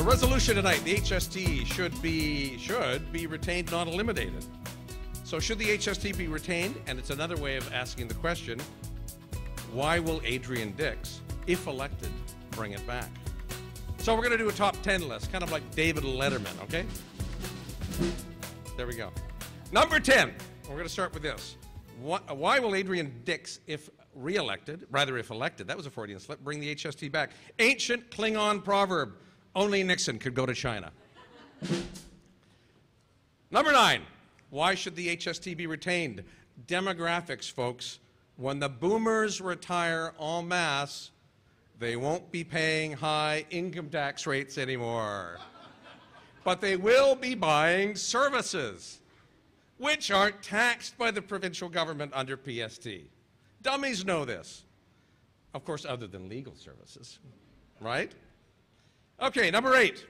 resolution tonight, the HST should be retained, not eliminated. So should the HST be retained? And it's another way of asking the question, why will Adrian Dix, if elected, bring it back? So we're going to do a top 10 list, kind of like David Letterman, okay? There we go. Number 10, we're going to start with this. Why will Adrian Dix, if re-elected, rather if elected, that was a Freudian slip, bring the HST back? Ancient Klingon proverb, only Nixon could go to China. Number 9, why should the HST be retained? Demographics, folks. When the boomers retire en masse, they won't be paying high income tax rates anymore. But they will be buying services, which aren't taxed by the provincial government under PST. Dummies know this. Of course, other than legal services, right? Okay, number 8.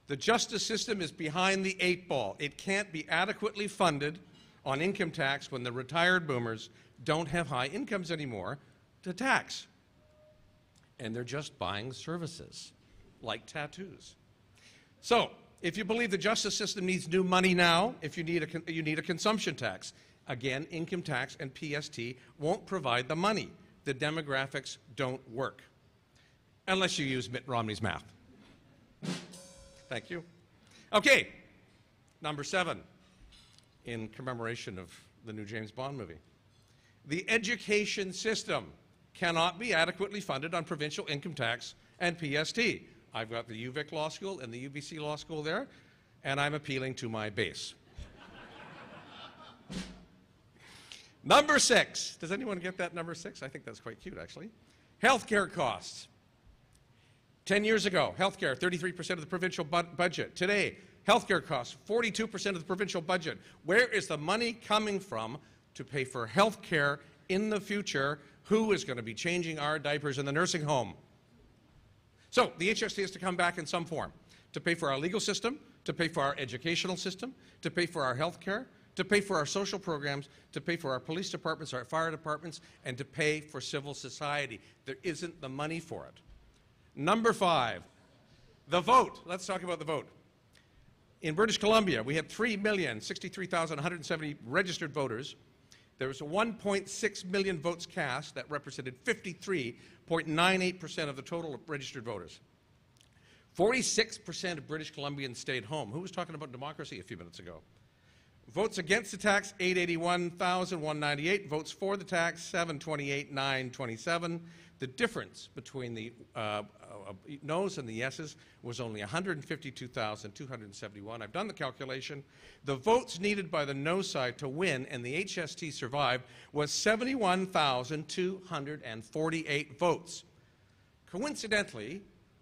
The justice system is behind the 8 ball. It can't be adequately funded on income tax when the retired boomers don't have high incomes anymore to tax. And they're just buying services, like tattoos. So, if you believe the justice system needs new money now, if you need a consumption tax. Again, income tax and PST won't provide the money. The demographics don't work. Unless you use Mitt Romney's math. Thank you. Okay, number 7, in commemoration of the new James Bond movie. The education system cannot be adequately funded on provincial income tax and PST. I've got the UVic Law School and the UBC Law School there, and I'm appealing to my base. Number 6. Does anyone get that number 6? I think that's quite cute, actually. Healthcare costs. 10 years ago, healthcare, 33% of the provincial budget. Today, healthcare costs, 42% of the provincial budget. Where is the money coming from to pay for healthcare in the future? Who is going to be changing our diapers in the nursing home? So the HST has to come back in some form to pay for our legal system, to pay for our educational system, to pay for our health care, to pay for our social programs, to pay for our police departments, our fire departments, and to pay for civil society. There isn't the money for it. Number 5, the vote. Let's talk about the vote. In British Columbia, we had 3,063,170 registered voters. There was 1.6 million votes cast. That represented 53.98% of the total registered voters. 46% of British Columbians stayed home. Who was talking about democracy a few minutes ago? Votes against the tax, 881,198. Votes for the tax, 728,927. The difference between the no's and the yeses was only 152,271. I've done the calculation. The votes needed by the no side to win and the HST survive was 71,248 votes. Coincidentally,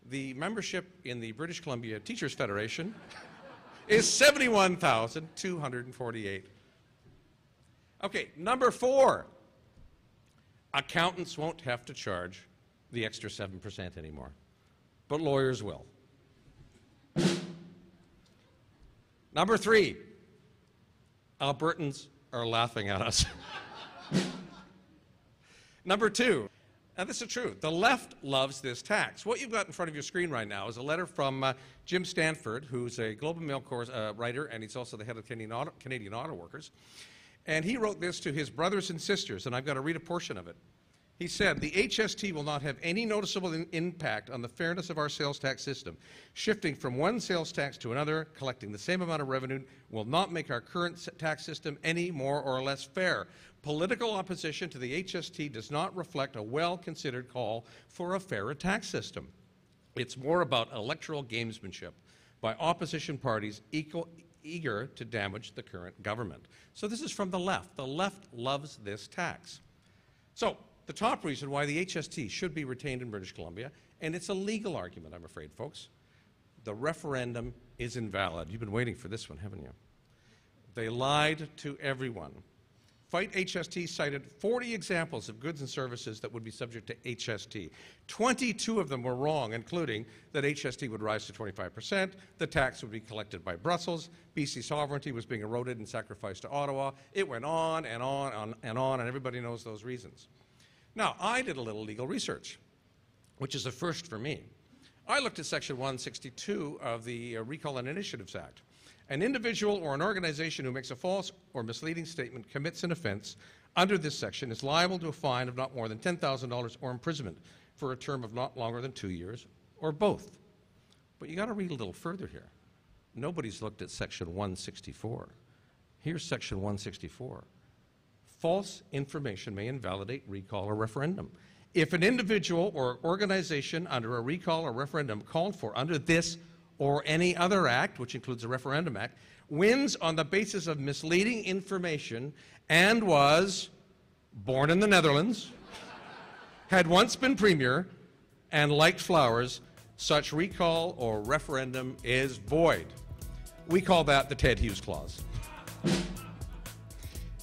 the membership in the British Columbia Teachers Federation is 71,248. Okay, number 4. Accountants won't have to charge the extra 7% anymore, but lawyers will. Number 3, Albertans are laughing at us. Number 2, and this is true, the left loves this tax. What you've got in front of your screen right now is a letter from Jim Stanford, who's a Globe and Mail writer, and he's also the head of Canadian Auto Workers. And he wrote this to his brothers and sisters, and I've got to read a portion of it. He said, the HST will not have any noticeable impact on the fairness of our sales tax system. Shifting from one sales tax to another, collecting the same amount of revenue, will not make our current tax system any more or less fair. Political opposition to the HST does not reflect a well-considered call for a fairer tax system. It's more about electoral gamesmanship by opposition parties eager to damage the current government. So this is from the left. The left loves this tax. So the top reason why the HST should be retained in British Columbia, and it's a legal argument, I'm afraid, folks. The referendum is invalid. You've been waiting for this one, haven't you? They lied to everyone. Fight HST cited 40 examples of goods and services that would be subject to HST. 22 of them were wrong, including that HST would rise to 25%, the tax would be collected by Brussels, BC sovereignty was being eroded and sacrificed to Ottawa. It went on and on and on, and everybody knows those reasons. Now, I did a little legal research, which is a first for me. I looked at Section 162 of the Recall and Initiatives Act. An individual or an organization who makes a false or misleading statement commits an offense under this section is liable to a fine of not more than $10,000 or imprisonment for a term of not longer than 2 years, or both. But you got to read a little further here. Nobody's looked at Section 164. Here's Section 164. False information may invalidate recall or referendum. If an individual or organization under a recall or referendum called for under this or any other act, which includes a referendum act, wins on the basis of misleading information and was born in the Netherlands, had once been premier, and liked flowers, such recall or referendum is void. We call that the Ted Hughes Clause.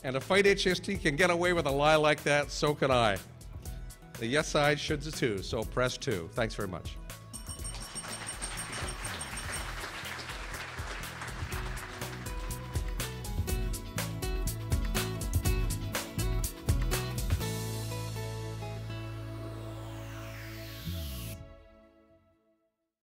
And if Fight HST can get away with a lie like that, so can I. The yes side should too, so press 2. Thanks very much.